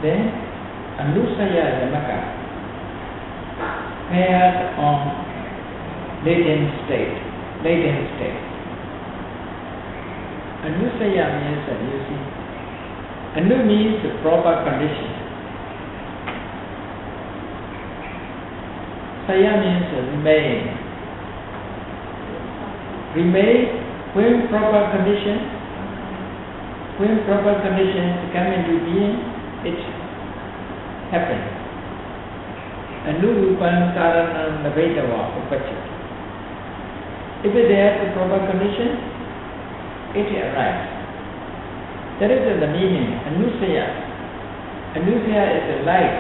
Then Anusaya Yamaka pairs on latent state. Anusaya means, you see, Anu means proper condition. Saya means remain. Remain when proper conditions come into being, it happens. Anurupan karanam navedava upachati. If there is a proper condition, it arrives. That is the meaning. Anusaya. Anusaya is a light.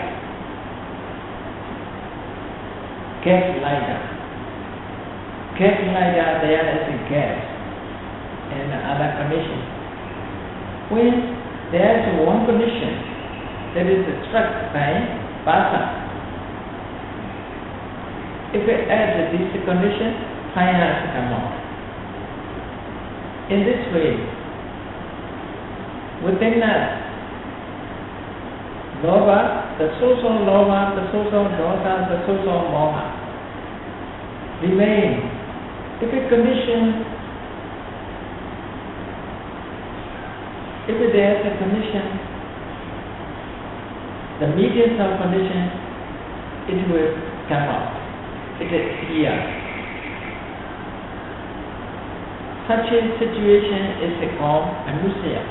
Gas lighter. Gas lighter, there is a gas and other conditions. When there is one condition that is struck by basa, if it adds this condition, fire has come out. In this way, within us, Lova, the social Lova, the social Dosa, the social Moha remain. If there is a condition, the medium of condition, it will come out. It is clear. Such a situation is called Anusaya.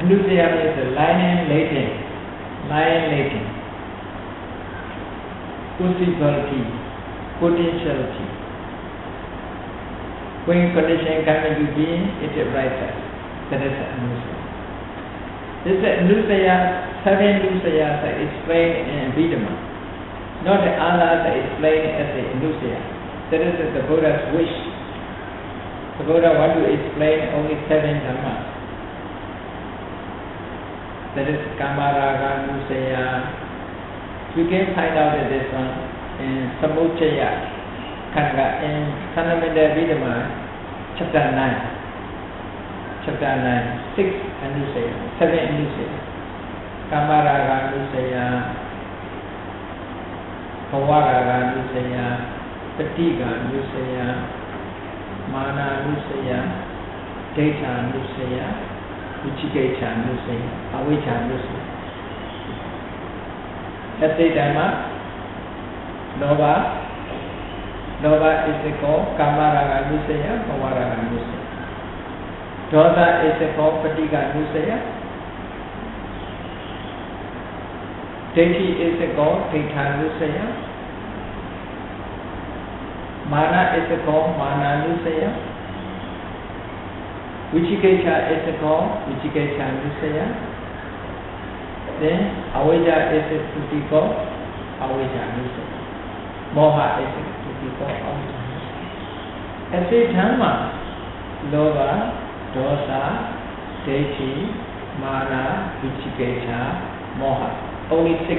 Anusaya is lying latent, possibility, potentiality. When condition comes into being, it arises. That is Anusaya. This Anusaya, 7 Anusayas are explained in Abhidhamma. Not the others are explained as the Anusaya. That is the Buddha's wish. The Buddha wants to explain only 7 dhammas. That is Kamaraga Anusaya. We can find out this one in Samuchaya Kanga in Sanamanda Abhidhamma, chapter 9. Chapter 9, 6 Anusaya, 7 Anusaya. Kamaraga Anusaya, Pavaraga Anusaya, Patiga Anusaya, Mana Anusaya, Data Anusaya, Uchikecha Anusaya, Avijja Anusaya. At the Dhamma, Lova is called Kamaraga Anusaya, Pavaraga Anusaya. Dosa is called Patiga Anusaya. Dati is called Data Anusaya. Mana is called Mana Anusaya. Vicikecha is called Vicikecha Anusaya. Then Avijja is called Avijja Anusaya. Moha is called Avijja Anusaya. As a Dhamma, Lova, Dosa, Dati, Mana, Vicikecha, Moha. Only 6.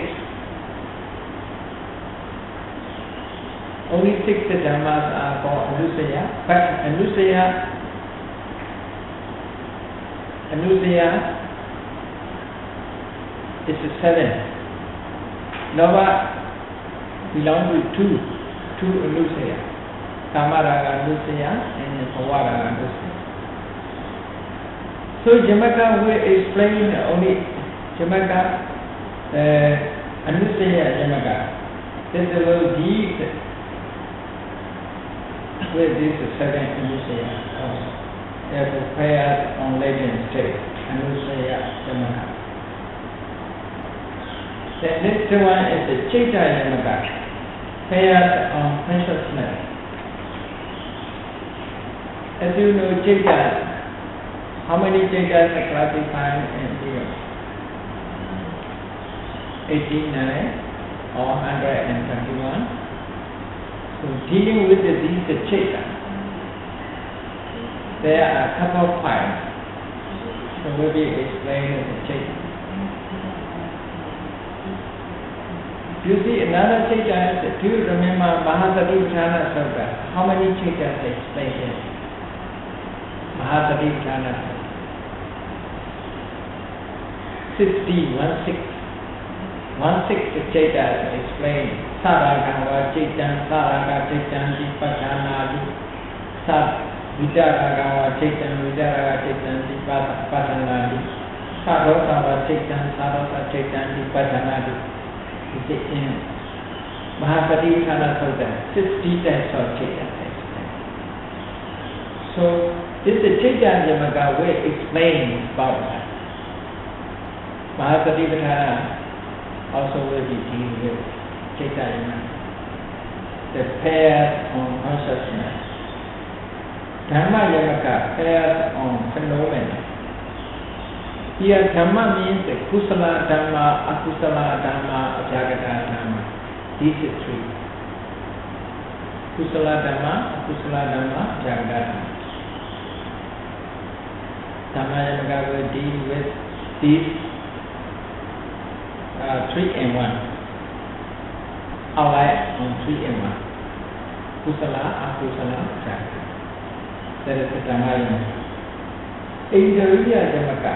Only 6 dhammas are called Anusaya. But Anusaya is 7. Lova belongs to 2 Anusaya. Kamaraga Anusaya and Pavaraga Anusaya. So Jamaka will explain only Jamaka Anusaya Jamaka. This will deep with this 7 Anusaya. They are prepared on latent state. Anusaya Jamaka. The next one is the Chitta Jamaka. Paired on consciousness. As you know, Chitta, how many Chittas are classified in here? 89 or 121. So dealing with these Chitta, there are a couple of points. So we'll be explaining the Chitta. Do you see another Chitta? Do you remember Mahasativijana Sutta? How many Chittas are explained here? Mahasativijana Sutta. 60, 1/6 Chaita explained Saragava Chaitan, Saraga Chaitan, Dipathanadi, Vidaragava Chaitan, Vidaraga Chaitan, Dipathanadi, Sarosava Chaitan, Sarosa Chaitan, Dipathanadi. Is it in Mahapatipatthana Sutta, 60 types of Chaitan explained. So this is Chaitanya Yamaka will explain about that. Mahapatipatthana also will be dealing with Chaitanya, the pairs on consciousness. Dhamma Yamaka, pairs on phenomena. Here Dhamma means the Kusala Dhamma, Akusala Dhamma, Ajagata Dhamma. These are three. Kusala Dhamma, Akusala Dhamma, Ajagata Dhamma. Dhamma Yamaka will deal with these 3 and 1. Outline on 3 and 1. Kusala, Akusala, Jagata. That is the Dhamma Yamaka. Indriya Yamaka,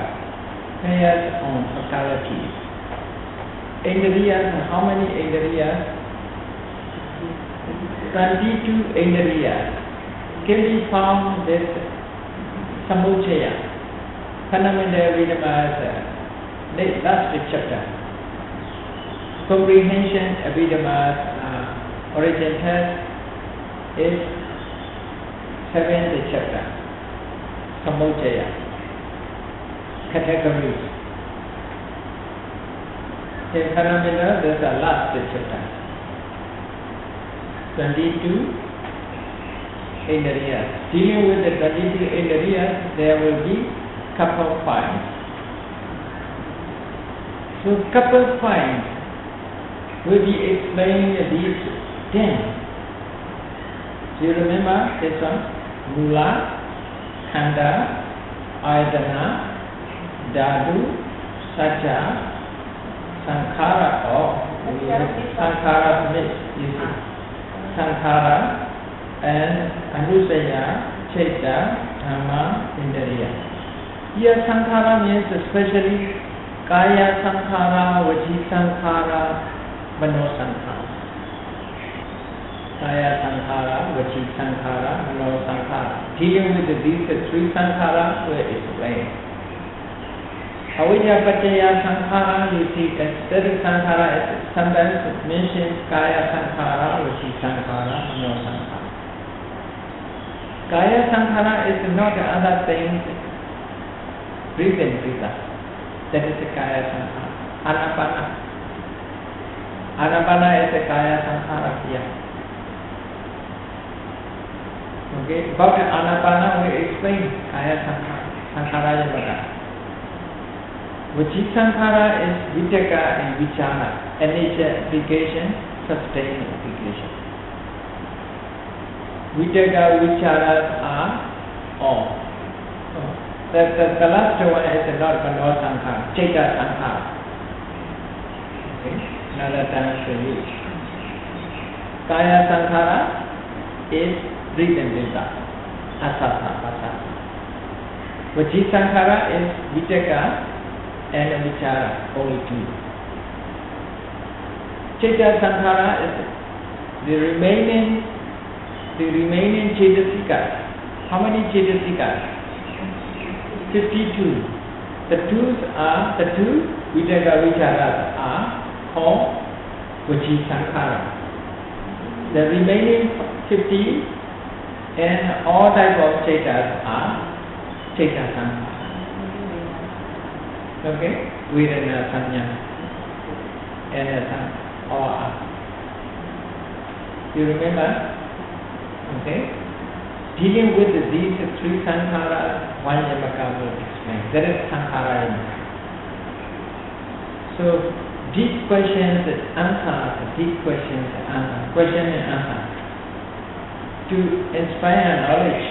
pairs on faculty. Indriyas, how many Indriyas? 22 Indriyas can be found this Samuchaya, fundamental Abhidhamma's last chapter. Comprehension Abhidhamma's origin test is 7th chapter. Samuchaya, categories. In phenomena, there's a last chapter. 22 Indriyas. Dealing with the 22 Indriyas, there will be couple points. So couple points will be explaining these 10. Do you remember this one? Mula, Khanda, Ayatana, Dhatu, Satya, Sankhara, Sankhara mix, you see. Sankhara and Anusaya, Chaita, Dhamma, Indriya. Here Sankhara means especially Kaya Sankhara, Vachi Sankhara, Mano Sankhara. Kaya Sankhara, Vachi Sankhara, Mano Sankhara. Dealing with these 3 Sankhara will explain. Avijja Paccaya Sankhara, you see aesthetic Sankhara is sometimes mentioned Kaya Sankhara, Vachi Sankhara, Mano Sankhara. Kaya Sankhara is not other things, breathe and breathe out. That is the Kaya Sankhara. Anapana. Anapana is the Kaya Sankhara here. Okay, about Anapana we explain Kaya Sankhara, Sankhara Yamaka. Vachi Sankhara is Vitaka and Vichara, nature application, sustained application. Vitaka, Vicharas are all. The last one is not Mano Sankhara, Chaita Sankhara. Okay, another time for you. Kaya Sankhara is breathe and breathe out. Asasa, Asasa. Vachi Sankhara is Vitaka and Vichara, only 2. Chaita Sankhara is the remaining Chaitasikas. How many Chaitasikas? 52. The 2 Vitaka Vicharas are called Vachi Sankhara. The remaining 50 and all types of Chaitas are Chaita Sankhara. Okay, Vedana Sanya and all are. You remember? Okay. Dealing with these 3 Sankharas, one Yamaka will explain. That is Sankhara Yamaka. So deep questions and answers, question and answer. To inspire knowledge.